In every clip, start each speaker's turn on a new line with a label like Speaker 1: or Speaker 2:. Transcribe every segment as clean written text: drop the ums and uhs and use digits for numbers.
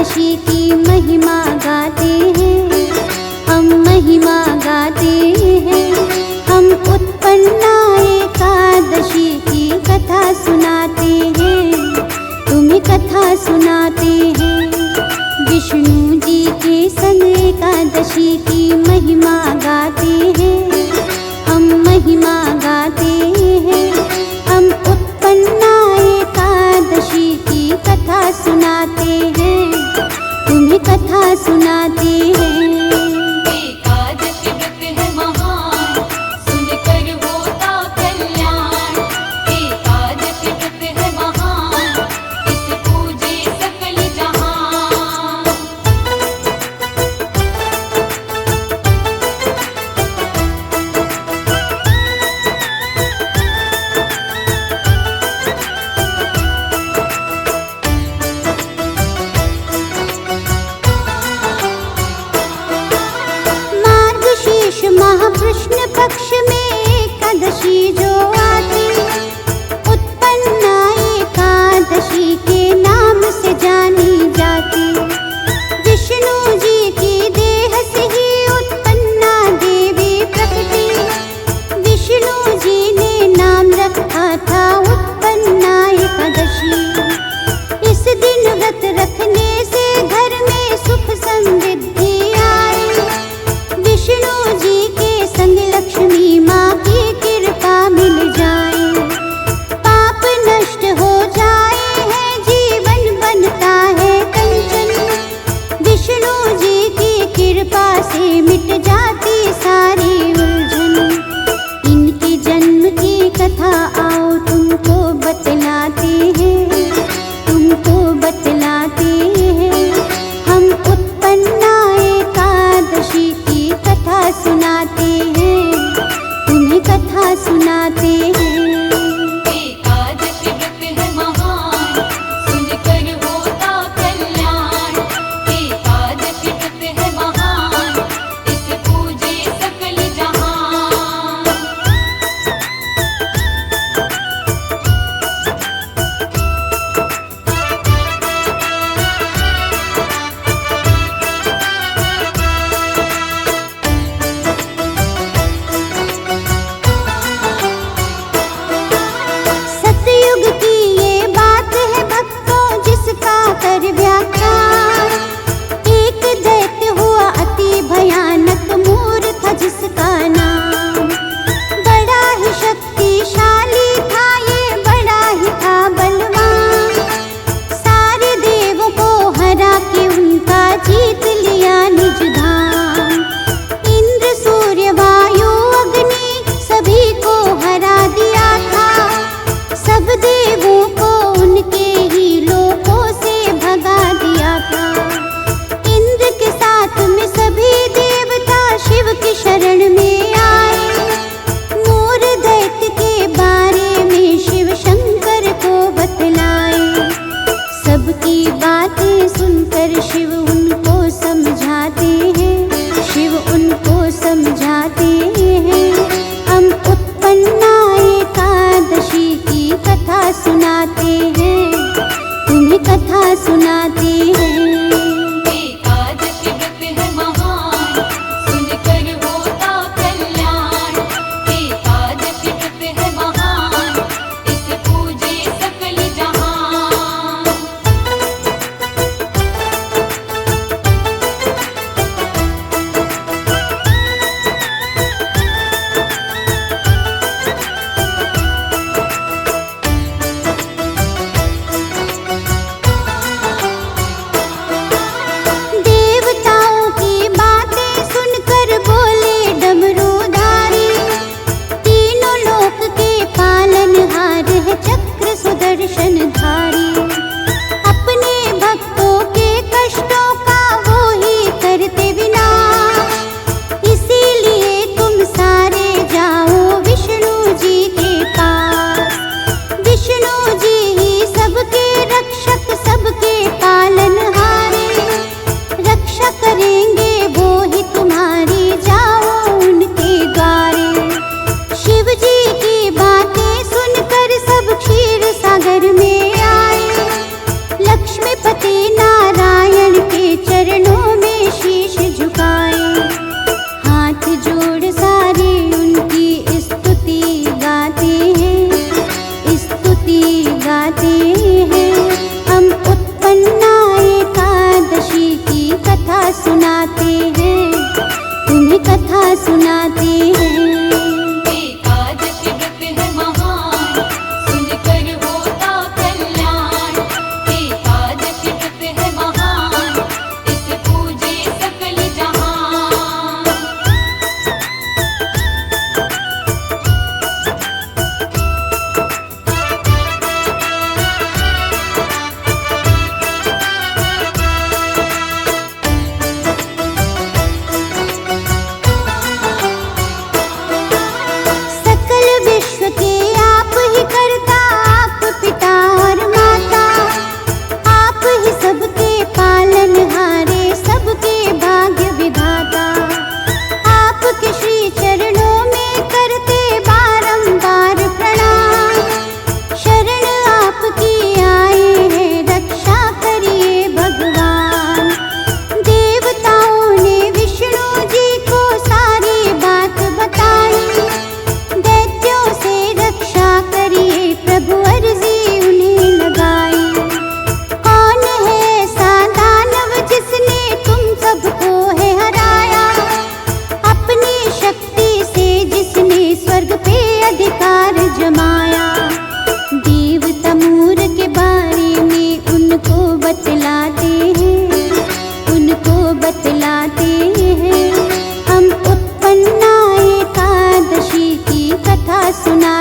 Speaker 1: एकादशी की महिमा गाते हैं, हम महिमा गाते हैं। हम उत्पन्ना एकादशी की कथा सुनाते हैं, तुम्हें कथा सुनाते हैं। विष्णु जी के संग एकादशी की महिमा गाते हैं, हम महिमा गाते हैं। हम उत्पन्ना एकादशी की कथा सुनाते हैं, तुम्हें कथा सुनाते हैं।
Speaker 2: एकादशी व्रत है महान, सुनकर होता कल्याण। एकादशी व्रत है महान, इसे पूजे सकल जहान।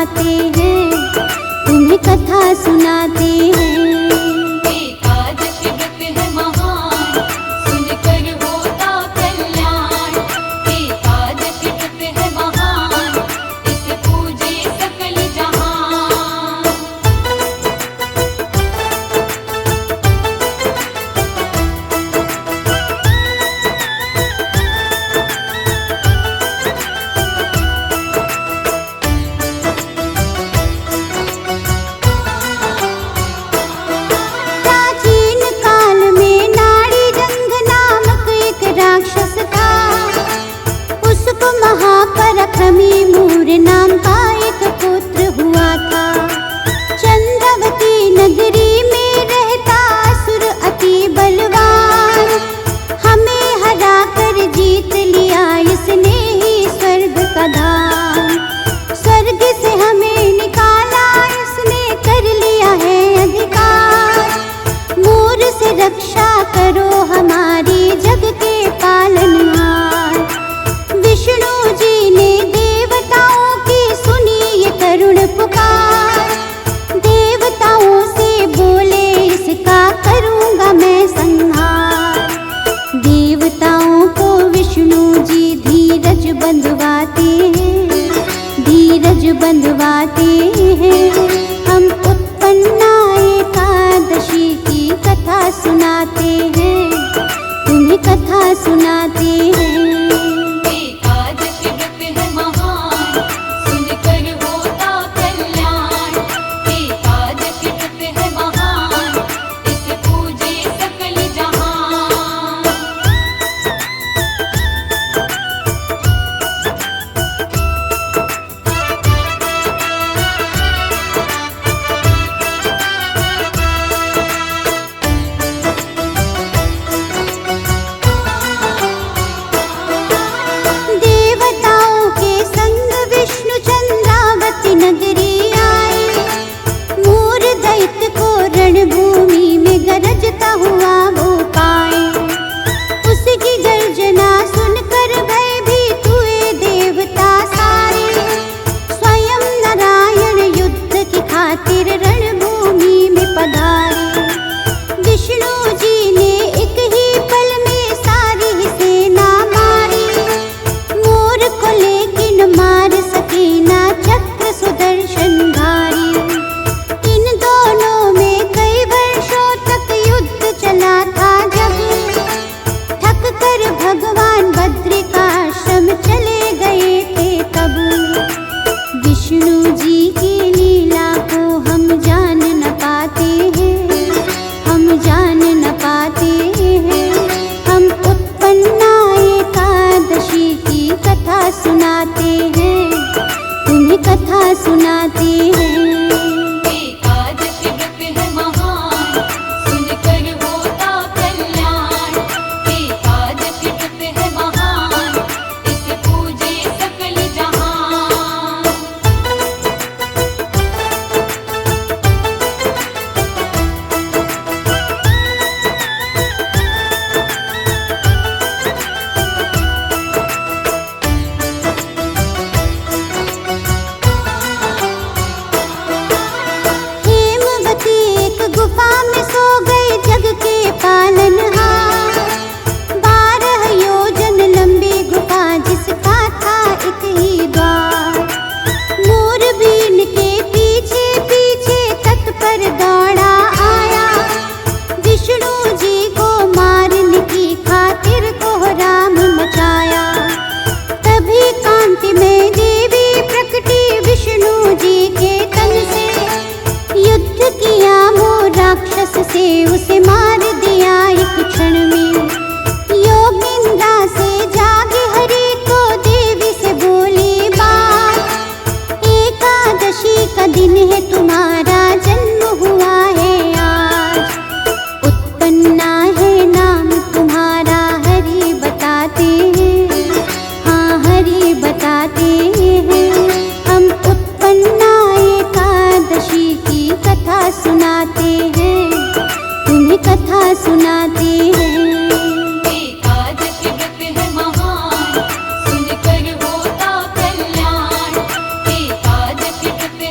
Speaker 1: सुहाते हैं, तुम्हें कथा सुनाते हैं।
Speaker 2: एकादशी व्रत है महान, सुनकर होता कल्याण। एकादशी व्रत है महान, इसे पूजे सकल जहान।
Speaker 1: प्राचीन काल में नाड़ी जंग नामक एक राक्षस था, उसको महापराक्रमी मूर नाम का एक पुत्र हुआ था। चंद्रवती नगरी में रहता असुर अति बलवान, हमें हरा कर जीत लिया इसने ही स्वर्ग का धाम। स्वर्ग से हमें निकाला इसने, कर लिया है अधिकार। मोर से रक्षा करो हमारी, जग के पालनहार। विष्णु जी ने देवताओं की सुनी ये करुण पुकार। देवताओं से बोले इसका करूँगा मैं संहार। देवताओं को विष्णु जी धीरज बंधवाते हैं, धीरज बंधवाते हैं। हम उत्पन्ना एकादशी की कथा सुनाते हैं, तुम्हें कथा सुनाते हैं।
Speaker 2: एकादशी व्रत है महान, सुनकर होता कल्याण। एकादशी व्रत है महान, इसे पूजे सकल जहान।
Speaker 1: देवताओं के संग विष्णु चंद्रावती नगरी आए। मूर दैत्य को रणभूमि में गरजता हुआ वो पाए। उसकी गर्जना सुनकर भयभीत हुए देवता सारे। स्वयं नारायण युद्ध की खातिर रणभूमि में पधारे। विष्णु जी ने एक ही पल में सारी ही सेना मारी। मोर को लेकिन मार सके ना चक्र सुदर्शनधारी। इन दोनों में कई वर्षों तक युद्ध चला था जब। थक कर भगवान बद्रिकाश्रम चले गए थे तब। विष्णु जी की लीला को हम जान न पाते हैं, हम जान न पाते हैं। हम उत्पन्ना एकादशी की कथा सुनाते हैं, तुम्हें कथा सुनाते हैं।
Speaker 2: एकादशी व्रत है महान, सुनकर होता कल्याण। एकादशी व्रत है महान, इसे पूजे सकल जहान।
Speaker 1: हेमवती एक गुफा में सो गए जग के पालनहार। 12 योजन लंबी गुफा जिसका था एक ही द्वार। मोर बीन के पीछे पीछे तत्पर दौड़ा आया। विष्णु जी को मारने की खातिर कोहराम मचाया। तभी कांति में देवी प्रकटी विष्णु जी के तन से। युद्ध किया वो राक्षस से, उसे मार दिया एक क्षण में। योगिंद्रा से जागे हरि तो देवी से बोली बात। एकादशी का दिन है तुम्हारा जन्म हुआ है आज। उत्पन्ना है नाम तुम्हारा हरि बताते हैं, हाँ हरि बताते हैं। हम उत्पन्ना एकादशी की कथा सुनाते हैं, तुम्हें कथा सुनाते हैं।
Speaker 2: एकादशी व्रत है महान, सुनकर होता कल्याण। एकादशी व्रत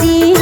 Speaker 1: के